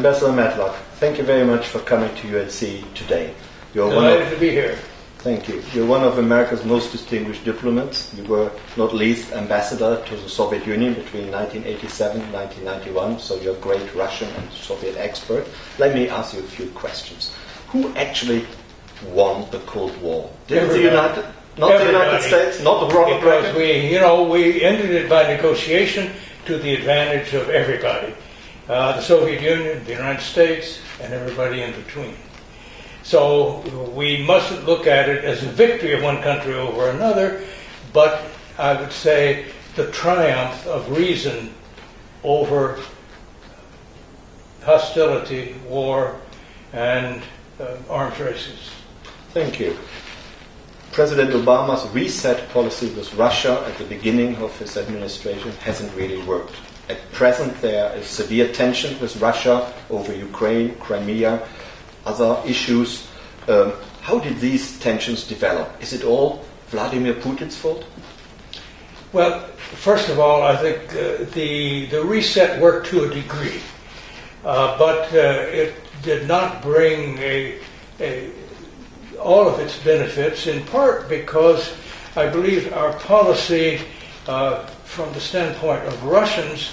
Ambassador Matlock, thank you very much for coming to UNC today. You're delighted to be here. Thank you. You're one of America's most distinguished diplomats. You were not least ambassador to the Soviet Union between 1987 and 1991, so you're a great Russian and Soviet expert. Let me ask you a few questions. Who actually won the Cold War? Did the United States, not the Ronald Reagan? Because we ended it by negotiation to the advantage of everybody. The Soviet Union, the United States, and everybody in between. So we mustn't look at it as a victory of one country over another, but I would say the triumph of reason over hostility, war, and arms races. Thank you. President Obama's reset policy with Russia at the beginning of his administration hasn't really worked. At present, there is severe tension with Russia over Ukraine, Crimea, other issues. How did these tensions develop? Is it all Vladimir Putin's fault? Well, first of all, I think the reset worked to a degree, but it did not bring all of its benefits, in part because I believe our policy, from the standpoint of Russians,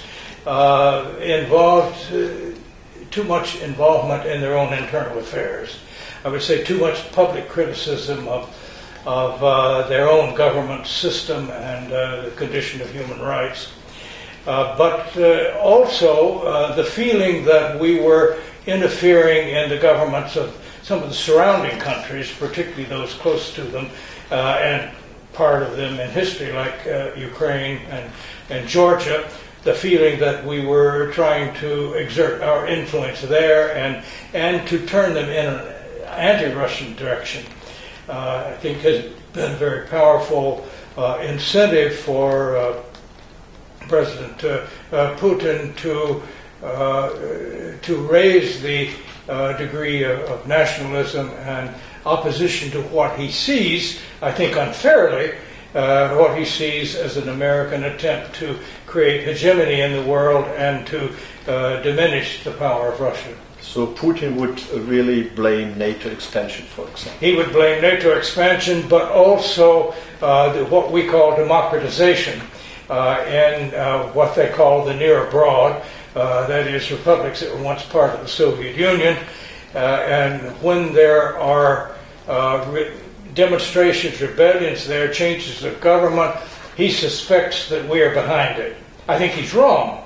involved too much involvement in their own internal affairs. I would say too much public criticism of their own government system and the condition of human rights. But also the feeling that we were interfering in the governments of some of the surrounding countries, particularly those close to them, and part of them in history, like Ukraine and Georgia, the feeling that we were trying to exert our influence there and to turn them in an anti-Russian direction, I think has been a very powerful incentive for President Putin to raise the degree of nationalism and opposition to what he sees, I think unfairly, what he sees as an American attempt to create hegemony in the world and to diminish the power of Russia. So Putin would really blame NATO expansion, for example? He would blame NATO expansion, but also what we call democratization and what they call the near abroad, that is, republics that were once part of the Soviet Union. And when there are demonstrations, rebellions there, changes of government, he suspects that we are behind it. I think he's wrong,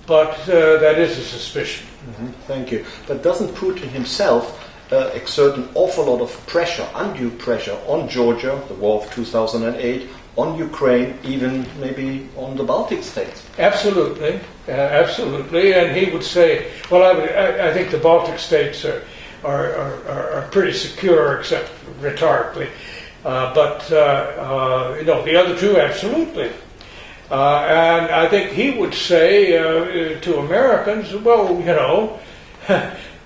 but that is a suspicion. Mm-hmm. Thank you. But doesn't Putin himself exert an awful lot of pressure, undue pressure, on Georgia, the war of 2008, on Ukraine, even maybe on the Baltic states? Absolutely, absolutely. And he would say, well, I think the Baltic states are pretty secure, except rhetorically. But the other two, absolutely. And I think he would say to Americans, well,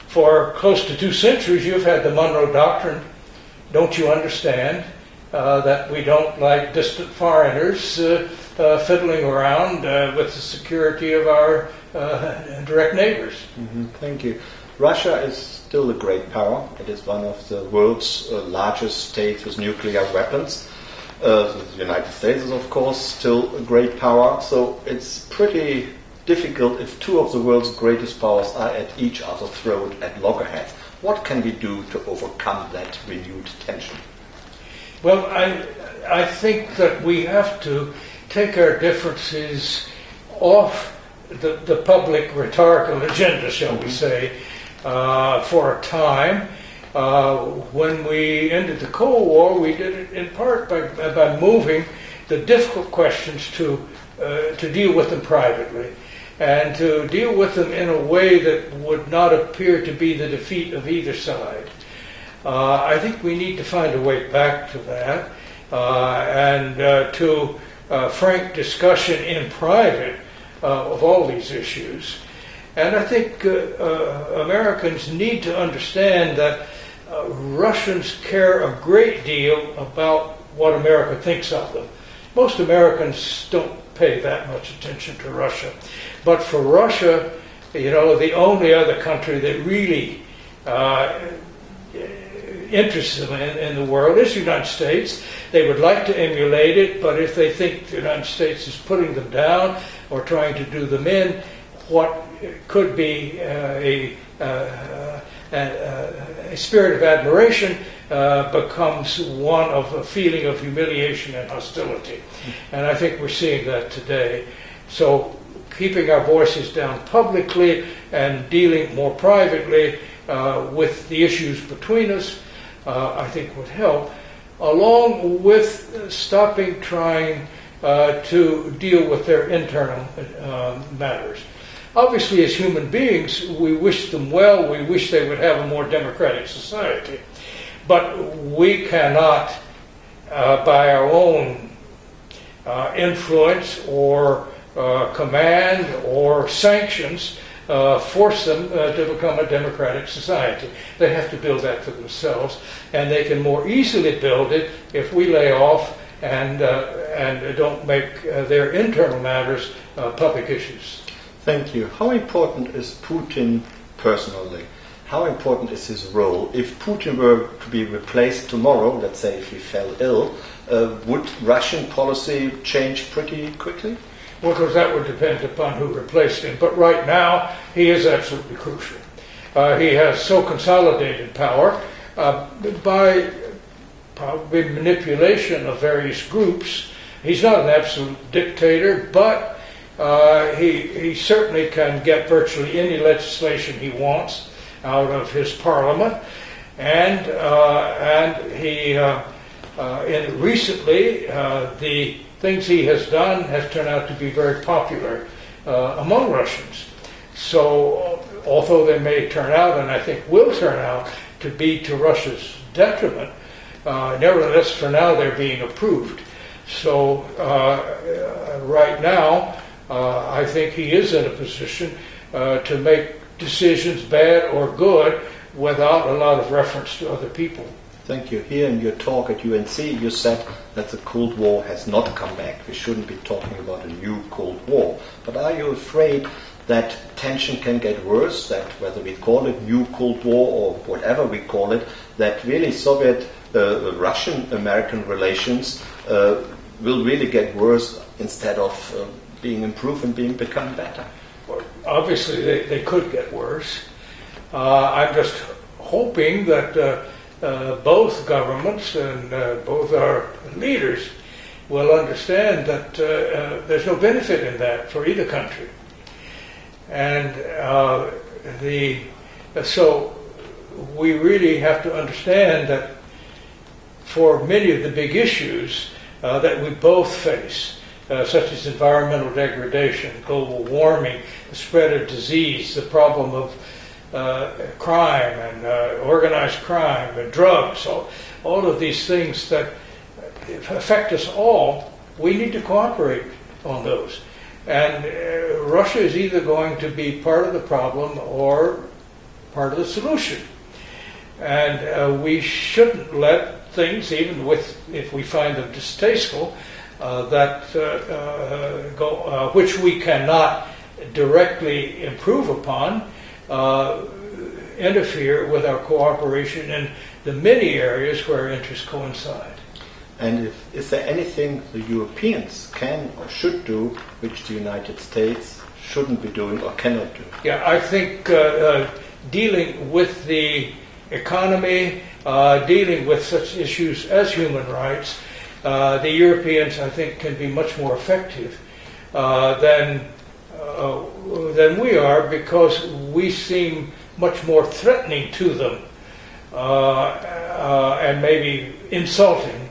for close to 2 centuries you've had the Monroe Doctrine. Don't you understand that we don't like distant foreigners fiddling around with the security of our direct neighbors? Mm-hmm. Thank you. Russia is still a great power. It is one of the world's largest states with nuclear weapons. The United States is, of course, still a great power. So it's pretty difficult if 2 of the world's greatest powers are at each other's throat at loggerheads. What can we do to overcome that renewed tension? Well, I think that we have to take our differences off the public rhetorical agenda, shall we say, for a time. When we ended the Cold War, we did it in part by moving the difficult questions to deal with them privately and to deal with them in a way that would not appear to be the defeat of either side. I think we need to find a way back to that and to frank discussion in private of all these issues. And I think Americans need to understand that Russians care a great deal about what America thinks of them. Most Americans don't pay that much attention to Russia. But for Russia, the only other country that really interests them in the world is the United States. They would like to emulate it, but if they think the United States is putting them down or trying to do them in, what could be a spirit of admiration becomes one of a feeling of humiliation and hostility. And I think we're seeing that today. So keeping our voices down publicly and dealing more privately with the issues between us, I think would help, along with stopping trying to deal with their internal matters. Obviously, as human beings, we wish them well. We wish they would have a more democratic society. But we cannot, by our own influence or command or sanctions, force them to become a democratic society. They have to build that for themselves, and they can more easily build it if we lay off and don't make their internal matters public issues. Thank you. How important is Putin personally? How important is his role? If Putin were to be replaced tomorrow, let's say if he fell ill, would Russian policy change pretty quickly? Well, because that would depend upon who replaced him. But right now, he is absolutely crucial. He has so consolidated power by probably manipulation of various groups. He's not an absolute dictator, but he certainly can get virtually any legislation he wants out of his parliament, and he recently the things he has done has turned out to be very popular among Russians. So although they may turn out, and I think will turn out, to be to Russia's detriment, nevertheless for now they're being approved. So right now I think he is in a position to make decisions, bad or good, without a lot of reference to other people. Thank you. Here in your talk at UNC, you said that the Cold War has not come back. We shouldn't be talking about a new Cold War. But are you afraid that tension can get worse, that whether we call it new Cold War or whatever we call it, that really Soviet, Russian-American relations will really get worse instead of being improved and become better? Obviously, they could get worse. I'm just hoping that both governments and both our leaders will understand that there's no benefit in that for either country. And so we really have to understand that for many of the big issues that we both face, such as environmental degradation, global warming, the spread of disease, the problem of crime and organized crime and drugs, all of these things that affect us all, we need to cooperate on those. And Russia is either going to be part of the problem or part of the solution. And we shouldn't let things, even if we find them distasteful, which we cannot directly improve upon, interfere with our cooperation in the many areas where interests coincide. And is there anything the Europeans can or should do which the United States shouldn't be doing or cannot do? Yeah, I think dealing with the economy, dealing with such issues as human rights, the Europeans, I think, can be much more effective than we are, because we seem much more threatening to them and maybe insulting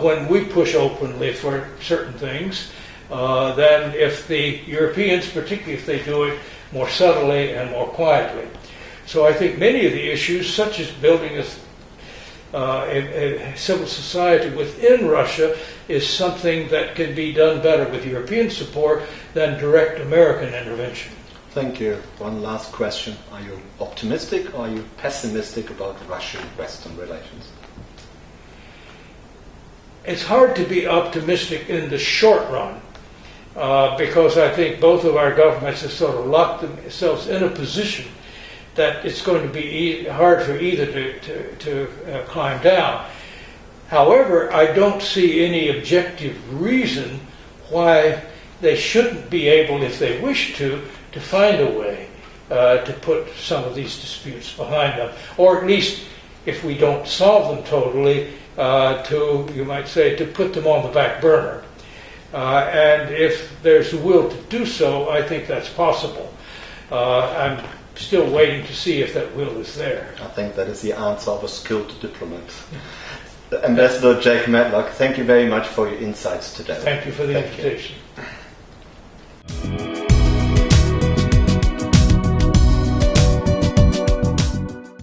when we push openly for certain things than if the Europeans, particularly if they do it more subtly and more quietly. So I think many of the issues, such as building a civil society within Russia, is something that can be done better with European support than direct American intervention. Thank you. One last question. Are you optimistic or are you pessimistic about Russian-Western relations? It's hard to be optimistic in the short run, because I think both of our governments have sort of locked themselves in a position that it's going to be hard for either to climb down. However, I don't see any objective reason why they shouldn't be able, if they wish to find a way to put some of these disputes behind them, or at least, if we don't solve them totally, you might say, to put them on the back burner. And if there's a will to do so, I think that's possible. I'm still waiting to see if that will is there. I think that is the answer of a skilled diplomat. Ambassador Jack Matlock, thank you very much for your insights today. Thank you for the invitation.